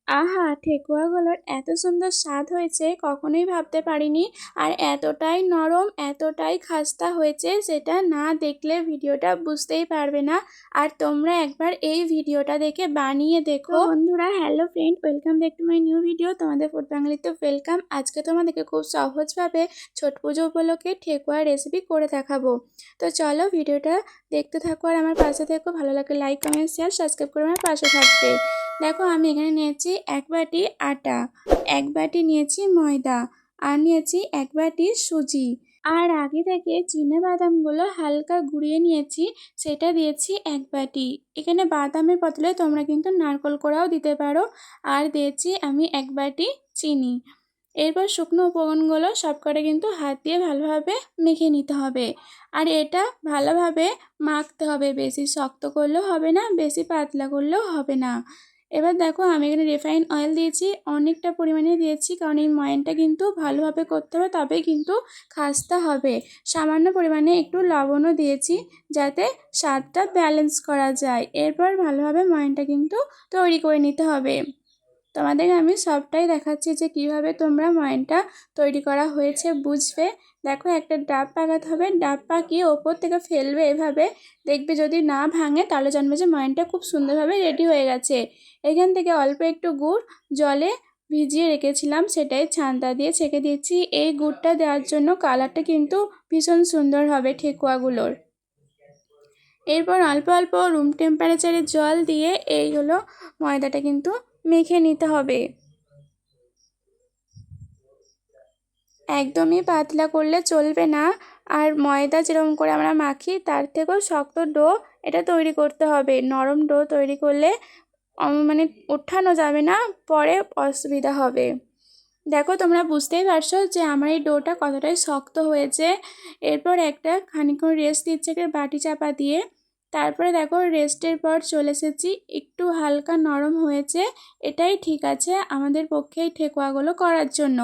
আহা! ঠেকুয়াগুলোর এত সুন্দর স্বাদ হয়েছে কখনোই ভাবতে পারিনি। আর এতটাই নরম, এতটাই খাস্তা হয়েছে যেটা না দেখলে ভিডিওটা বুঝতেই পারবে না। আর তোমরা একবার এই ভিডিওটা দেখে বানিয়ে দেখো। বন্ধুরা, hello friend, welcome back to my new video. তোমাদের ফুড বাঙালিতে ওয়েলকাম। আজকে তোমাদেরকে খুব সহজভাবে ছট পুজো উপলক্ষে ঠেকুয়ার রেসিপি করে দেখাবো। তো চলো ভিডিওটা দেখতে থাকো আর আমার পাশে থেকো। ভালো লাগলে লাইক, কমেন্ট, শেয়ার, সাবস্ক্রাইব করে আমার পাশে থাকবে। দেখো আমি এখানে নিয়েছি 1 বাটি আটা, 1 বাটি নিয়েছি ময়দা, আর নিয়েছি 1 বাটি সুজি। আর আগে থেকে বাদামগুলো হালকা গুঁড়িয়ে নিয়েছি, সেটা দিয়েছি 1 বাটি। এখানে বাদামের বদলে তোমরা কিন্তু নারকেল কোড়াও দিতে পারো। আর দিয়েছি আমি 1 বাটি চিনি। এরপর শুকনো উপকরণগুলো সবকটা কিন্তু হাত দিয়ে ভালোভাবে মেখে নিতে হবে। আর এটা ভালোভাবে মাখতে হবে, বেশি শক্ত করলেও হবে না, বেশি পাতলা করলেও হবে না। এবার দেখো আমি এখানে রিফাইন অয়েল দিয়েছি, অনেকটা পরিমাণে দিয়েছি, কারণ এই ময়ানটা কিন্তু ভালোভাবে করতে হবে, তবেই কিন্তু খাস্তা হবে। সামান্য পরিমাণে একটু লবণও দিয়েছি যাতে স্বাদটা ব্যালেন্স করা যায়। এরপর ভালোভাবে ময়ানটা কিন্তু তৈরি করে নিতে হবে। তোমাদের আমি সবটাই দেখাচ্ছি যে কিভাবে তোমরা ময়ানটা তৈরি করা হয়েছে বুঝবে। দেখো একটা ডাব পাকাতে হবে, ডাব পাকিয়ে ওপর থেকে ফেলবে, এভাবে দেখবে যদি না ভাঙে তাহলে জানবে যে ময়ানটা খুব সুন্দরভাবে রেডি হয়ে গেছে। এখান থেকে অল্প একটু গুড় জলে ভিজিয়ে রেখেছিলাম, সেটাই ছান্তা দিয়ে ছেঁকে দিচ্ছি। এই গুড়টা দেওয়ার জন্য কালারটা কিন্তু ভীষণ সুন্দর হবে ঠেকুয়াগুলোর। এরপর অল্প অল্প রুম টেম্পারেচারে জল দিয়ে এইগুলো ময়দাটা কিন্তু মেখে নিতে হবে। একদমই পাতলা করলে চলবে না। আর ময়দা যেরকম করে আমরা মাখি তার থেকেও শক্ত ডো এটা তৈরি করতে হবে। নরম ডো তৈরি করলে মানে ওঠানো যাবে না, পরে অসুবিধা হবে। দেখো তোমরা বুঝতেই পারছো যে আমার এই ডোটা কতটাই শক্ত হয়েছে। এরপর একটা খানিকক্ষণ রেস্ট দিচ্ছে একটা বাটি চাপা দিয়ে। তারপরে দেখো রেস্টের পর চলে এসেছি, একটু হালকা নরম হয়েছে। এটাই ঠিক আছে আমাদের পক্ষে এই ঠেকুয়াগুলো করার জন্য।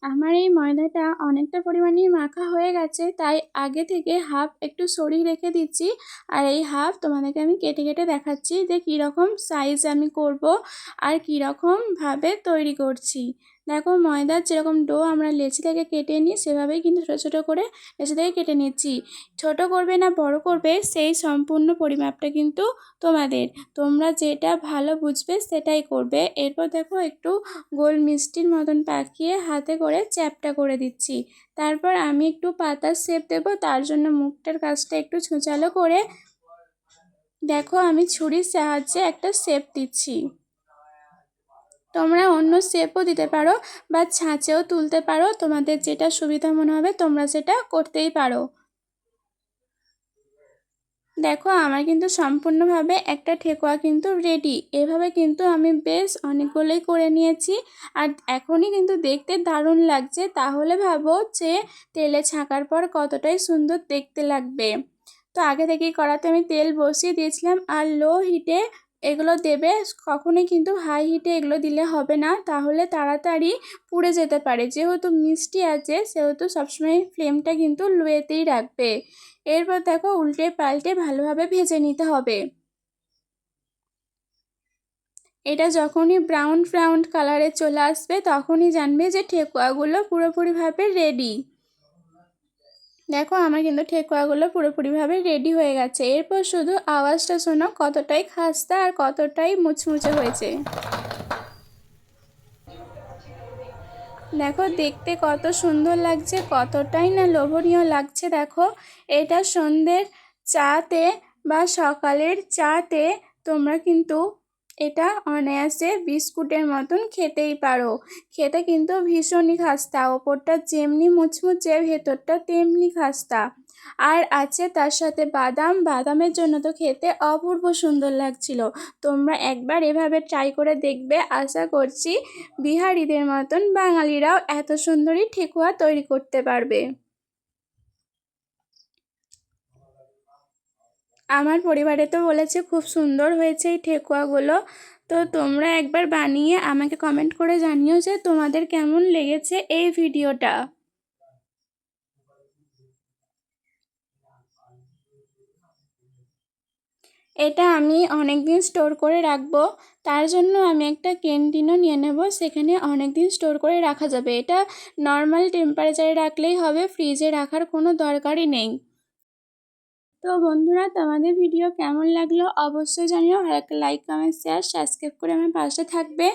আমার এই ময়দাটা অনেকটা পরিমাণেই মাখা হয়ে গেছে, তাই আগে থেকে হাফ একটু সরিয়ে রেখে দিচ্ছি। আর এই হাফ তোমাদেরকে আমি কেটে কেটে দেখাচ্ছি যে কীরকম সাইজ আমি করব আর কীরকমভাবে তৈরি করছি। দেখো ময়দার যেরকম ডো আমরা লেচি থেকে কেটে নিই সেভাবেই কিন্তু ছোটো ছোটো করে লেচি থেকে কেটে নিচ্ছি। ছোট করবে না বড় করবে সেই সম্পূর্ণ পরিমাপটা কিন্তু তোমাদের, তোমরা যেটা ভালো বুঝবে সেটাই করবে। এরপর দেখো একটু গোল মিষ্টির মতন পাকিয়ে হাতে করে চ্যাপটা করে দিচ্ছি। তারপর আমি একটু পাতার শেপ দেবো, তার জন্য মুখটার কাজটা একটু ছুঁচালো করে দেখো আমি ছুরির সাহায্যে একটা শেপ দিচ্ছি। তোমরা অন্য শেপও দিতে পারো বা ছাঁচেও তুলতে পারো, তোমাদের যেটা সুবিধা মনে হবে তোমরা সেটা করতেই পারো। দেখো আমার কিন্তু সম্পূর্ণভাবে একটা ঠেকুয়া কিন্তু রেডি। এভাবে কিন্তু আমি বেশ অনেকগুলোই করে নিয়েছি। আর এখনই কিন্তু দেখতে দারুণ লাগছে, তাহলে ভাবো যে তেলে ছাঁকার পর কতটাই সুন্দর দেখতে লাগবে। তো আগে থেকেই কড়াতে আমি তেল বসিয়ে দিয়েছিলাম, আর লো হিটে এগুলো দেবে, কখনোই কিন্তু হাই হিটে এগুলো দিলে হবে না, তাহলে তাড়াতাড়ি পুড়ে যেতে পারে। যেহেতু মিষ্টি আছে সেহেতু সবসময় ফ্লেমটা কিন্তু লোয়েতেই রাখবে। এরপর দেখো উল্টে পাল্টে ভালোভাবে ভেজে নিতে হবে। এটা যখনই ব্রাউন ব্রাউন কালারে চলে আসবে তখনই জানবে যে ঠেকুয়াগুলো পুরোপুরিভাবে রেডি। দেখো আমার কিন্তু ঠেকুয়াগুলো পুরোপুরিভাবে রেডি হয়ে গেছে। এরপর শুধু আওয়াজটা শোনো কতটাই খাস্তা আর কতটাই মুচমুচে হয়েছে। দেখো দেখতে কত সুন্দর লাগছে, কতটাই না লোভনীয় লাগছে। দেখো এটা সন্ধ্যের চাতে বা সকালের চাতে তোমরা কিন্তু এটা অনায়াসে বিস্কুটের মতন খেতেই পারো। খেতে কিন্তু ভীষণই খাস্তা, ওপরটা যেমনি মুচমুচে ভেতরটা তেমনি খাস্তা। আর আছে তার সাথে বাদাম, বাদামের জন্য তো খেতে অপূর্ব সুন্দর লাগছিল। তোমরা একবার এভাবে ট্রাই করে দেখবে, আশা করছি বিহারিদের মতন বাঙালিরাও এত সুন্দরই ঠেকুয়া তৈরি করতে পারবে। আমার পরিবারে তো বলেছে খুব সুন্দর হয়েছে এই ঠেকুয়াগুলো। তো তোমরা একবার বানিয়ে আমাকে কমেন্ট করে জানিও যে তোমাদের কেমন লেগেছে এই ভিডিওটা। এটা আমি অনেক দিন স্টোর করে রাখবো, তার জন্য আমি একটা ক্যান্টিনও নিয়ে নেব, সেখানে অনেক দিন স্টোর করে রাখা যাবে। এটা নর্মাল টেম্পারেচারে রাখলেই হবে, ফ্রিজে রাখার কোনো দরকারই নেই। তো বন্ধুরা, তোমাদের ভিডিও কেমন লাগলো অবশ্যই জানিও। আর একটা লাইক, কমেন্ট, শেয়ার, সাবস্ক্রাইব করে আমার পাশে থাকবে।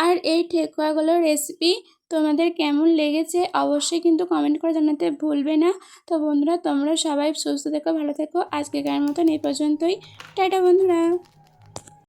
আর এই ঠেকুয়াগুলোর রেসিপি তোমাদের কেমন লেগেছে অবশ্যই কিন্তু কমেন্ট করে জানাতে ভুলবে না। তো বন্ধুরা, তোমরা সবাই সুস্থ থেকো, ভালো থেকো। আজকের মতন এই পর্যন্তই। টাটা বন্ধুরা।